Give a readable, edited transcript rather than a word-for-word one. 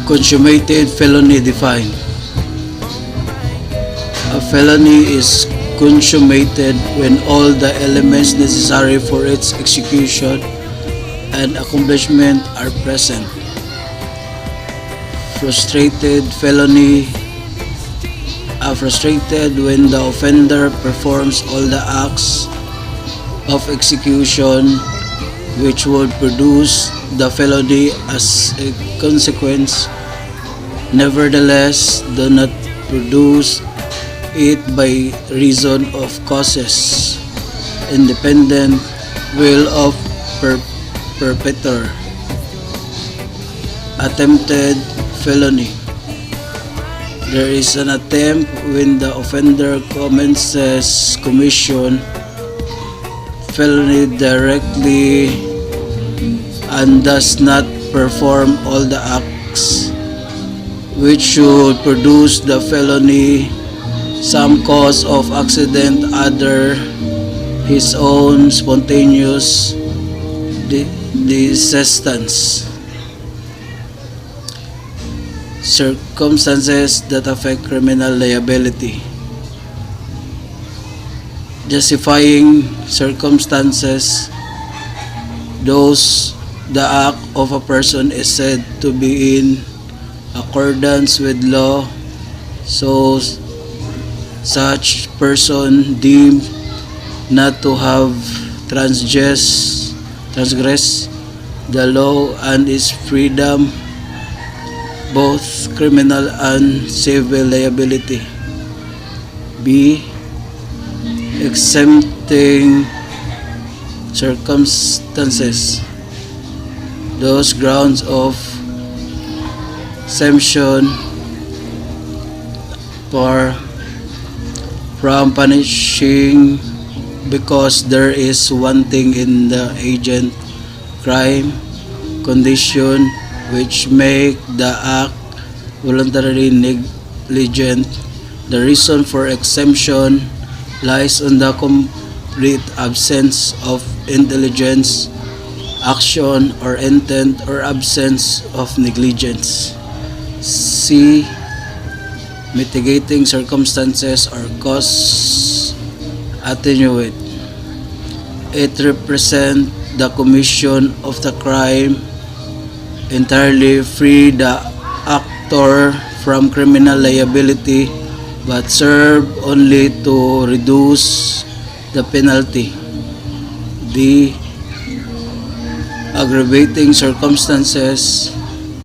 Consummated felony defined. A felony is consummated when all the elements necessary for its execution and accomplishment are present. Frustrated felony. Frustrated when the offender performs all the acts of execution which would produce the felony as a consequence, nevertheless do not produce it by reason of causes independent will of perpetrator. Attempted felony. There is an attempt when the offender commences commission felony directly and does not perform all the acts which should produce the felony, some cause of accident other his own spontaneous desistance. Circumstances that affect criminal liability. Justifying circumstances. Those the act of a person is said to be in accordance with law, so such person deemed not to have transgressed the law and is freedom both criminal and civil liability. B. Exempting circumstances. Those grounds of exemption from punishing because there is wanting in the agent crime condition which make the act voluntarily negligent. The reason for exemption lies on the complete absence of intelligence, action, or intent, or absence of negligence. C. Mitigating circumstances or cause attenuate. It represents the commission of the crime entirely free the actor from criminal liability but serve only to reduce the penalty. D. Aggravating circumstances.